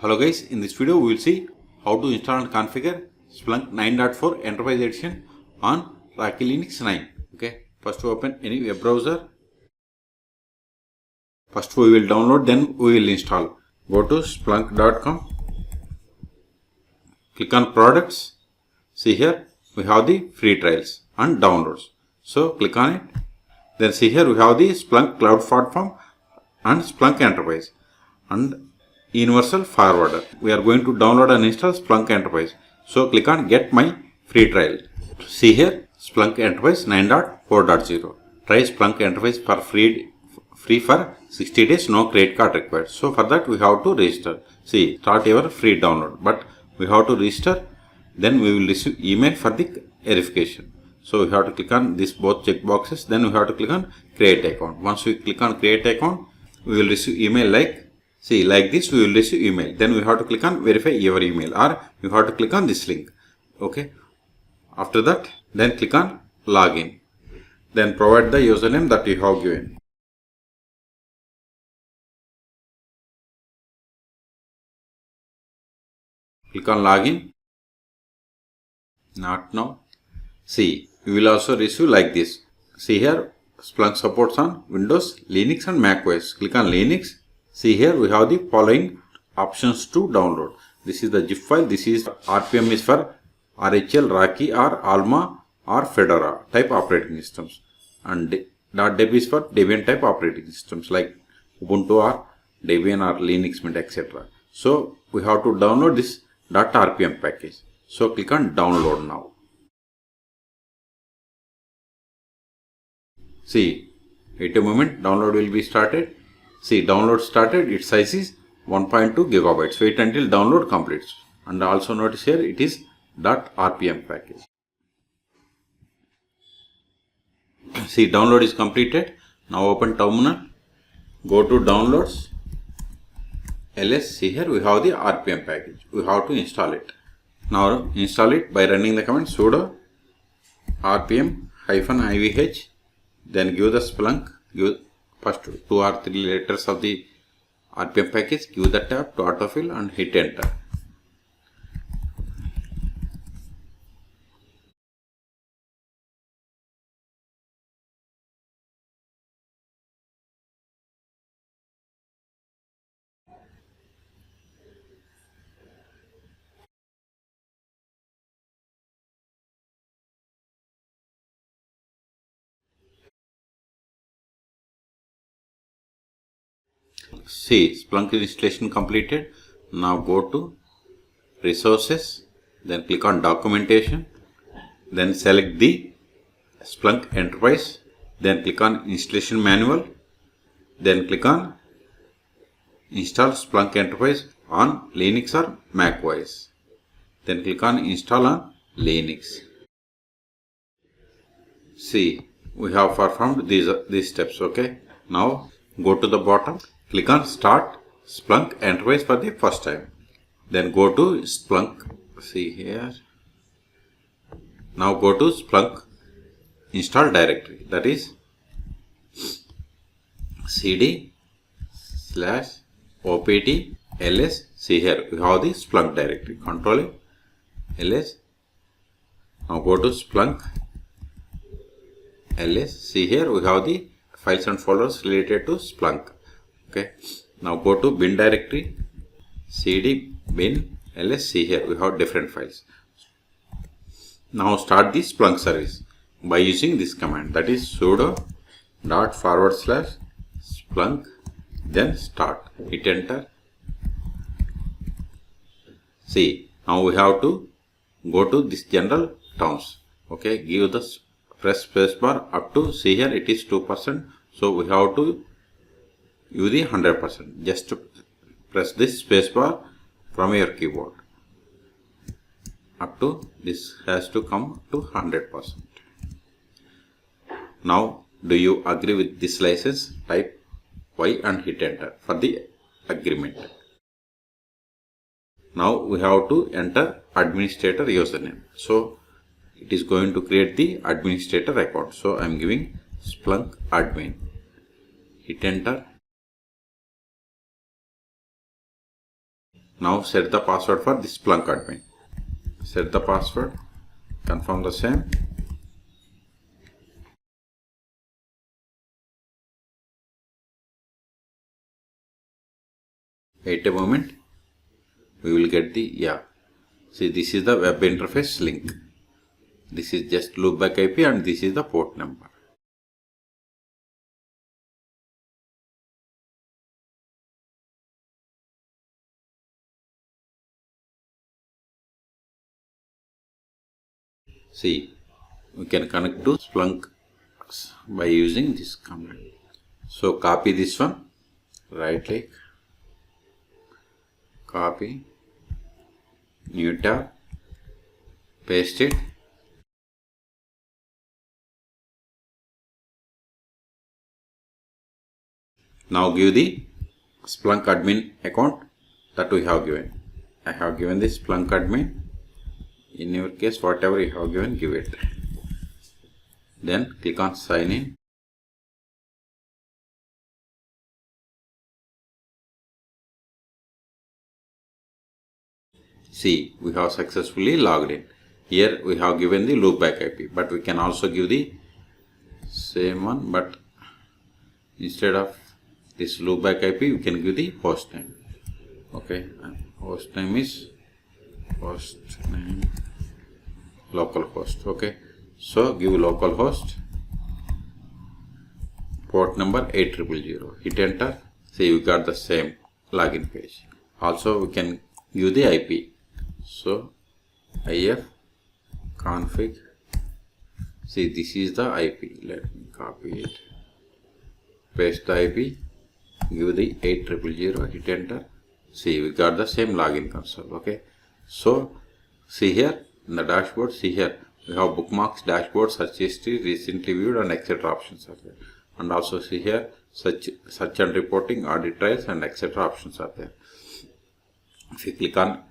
Hello guys, in this video we will see how to install and configure Splunk 9.4 Enterprise Edition on Rocky Linux 9. Okay, first we open any web browser. First we will download, then we will install. Go to splunk.com, click on products. See here we have the free trials and downloads. So click on it. Then see here we have the Splunk Cloud Platform and Splunk Enterprise and Universal Forwarder. We are going to download and install Splunk Enterprise. So click on Get My Free Trial. See here Splunk Enterprise 9.4.0. Try Splunk Enterprise for free for 60 days, no credit card required. So for that we have to register. See, start your free download, but we have to register. Then we will receive email for the verification. So we have to click on this both check boxes. Then we have to click on create account. Once we click on create account, we will receive email like this. We will receive email. Then we have to click on verify your email, or you have to click on this link. Okay. After that, then click on login. Then provide the username that you have given. Click on login. Not now. See, you will also receive like this. See here, Splunk supports on Windows, Linux and Mac OS. Click on Linux. See here we have the following options to download. This is the zip file. This is RPM is for RHL, Rocky or Alma or Fedora type operating systems. And .deb is for Debian type operating systems like Ubuntu or Debian or Linux Mint, etc. So we have to download this .rpm package. So click on download now. See, wait a moment, download will be started. See, download started, its size is 1.2 gigabytes. Wait until download completes. And also notice here it is .rpm package. See, download is completed. Now open terminal. Go to downloads. ls. See here we have the RPM package. We have to install it. Now install it by running the command sudo rpm-ivh. Then give the Splunk, give first 2 or 3 letters of the RPM package, give the tab to autofill and hit enter. See, Splunk installation completed. Now go to resources, then click on documentation, then select the Splunk Enterprise, then click on installation manual, then click on install Splunk Enterprise on Linux or Mac OS. Then click on install on Linux. See, we have performed these steps. Okay. Now go to the bottom. Click on Start Splunk Enterprise for the first time. Then go to Splunk. See here. Now go to Splunk install directory. That is cd/opt ls. See here we have the Splunk directory. Control ls. Now go to Splunk ls. See here we have the files and folders related to Splunk. Okay, now go to bin directory, cd bin ls. See here we have different files. Now start the Splunk service by using this command, that is sudo /splunk, then start. Hit enter. See, now we have to go to this general terms. Okay, give the press spacebar up to, see here it is 2%. So we have to use the 100%. Just to press this spacebar from your keyboard. Up to this has to come to 100%. Now, do you agree with this license? Type Y and hit enter for the agreement. Now we have to enter administrator username. So it is going to create the administrator account. So I am giving Splunk admin. Hit enter. Now set the password for this Splunk admin. Set the password, confirm the same. Wait a moment, we will get the, see, this is the web interface link. This is just loopback IP and this is the port number. See, we can connect to Splunk by using this command. So copy this one, right click, copy, new tab, paste it. Now give the Splunk admin account that we have given. I have given this Splunk admin. In your case, whatever you have given, give it. Then click on sign in. See, we have successfully logged in. Here we have given the loopback IP, but we can also give the same one, but instead of this loopback IP, we can give the host name. Okay, host name is localhost. Okay, so give localhost, port number 8000. Hit enter. See, we got the same login page. Also, we can give the IP. So if config. See, this is the IP. Let me copy it. Paste the IP. Give the 8000. Hit enter. See, we got the same login console. Okay. So see here in the dashboard. See here we have bookmarks, dashboard, search history, recently viewed, and etc. options are there. And also see here search and reporting, audit trails, and etc. options are there. If you click on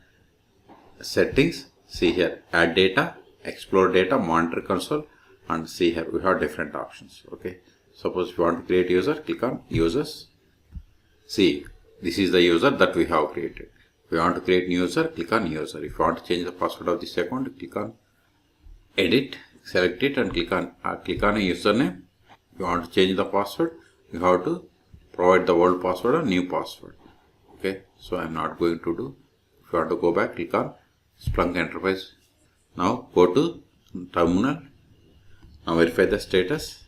settings, see here add data, explore data, monitor console, and see here we have different options. Okay, suppose if you want to create user, click on users. See, this is the user that we have created. If you want to create new user, click on user. If you want to change the password of this account, click on edit, select it, and click on a username. If you want to change the password, you have to provide the old password or new password. Okay, so I'm not going to do. If you want to go back, click on Splunk Enterprise. Now go to terminal. Now verify the status.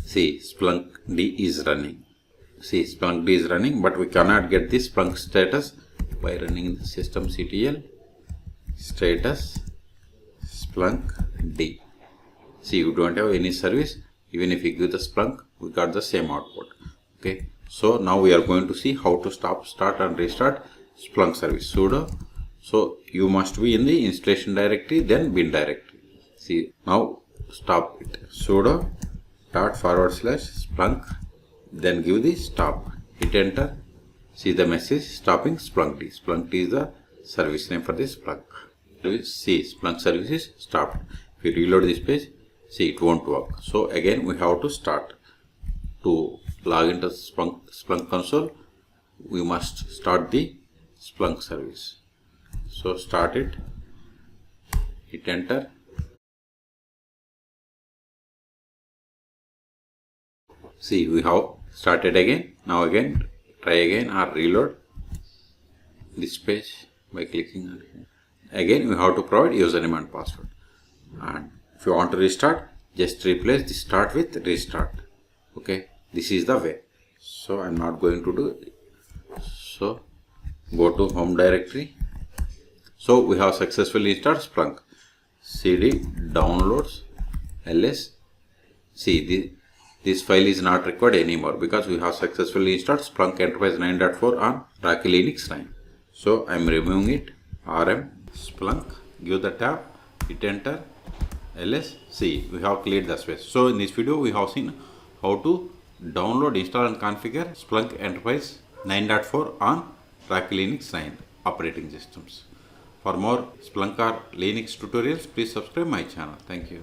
See, Splunk D is running. See, Splunk D is running, but we cannot get this Splunk status by running the systemctl status Splunk D. See, you don't have any service. Even if you give the Splunk, we got the same output. Okay, so now we are going to see how to start and restart Splunk service. Sudo. So you must be in the installation directory, then bin directory. See, now stop it. Sudo // then give the stop. Hit enter. See the message stopping Splunk D. Splunk D is the service name for this Splunk. See, Splunk service is stopped. If you reload this page, see, it won't work. So again we have to start. To log into Splunk console, we must start the Splunk service. So start it. Hit enter. See, we have started again. Now again, try again or reload this page by clicking on it. Again, we have to provide username and password. And if you want to restart, just replace the start with restart. Okay, this is the way. So I'm not going to do it. So go to home directory. So we have successfully installed Splunk. cd downloads ls. See, this file is not required anymore because we have successfully installed Splunk Enterprise 9.4 on Rocky Linux 9. So I am removing it. rm Splunk, give the tab, hit enter, ls. See, we have cleared the space. So in this video we have seen how to download, install, and configure Splunk Enterprise 9.4 on Rocky Linux 9 operating systems. For more Splunk or Linux tutorials, please subscribe my channel. Thank you.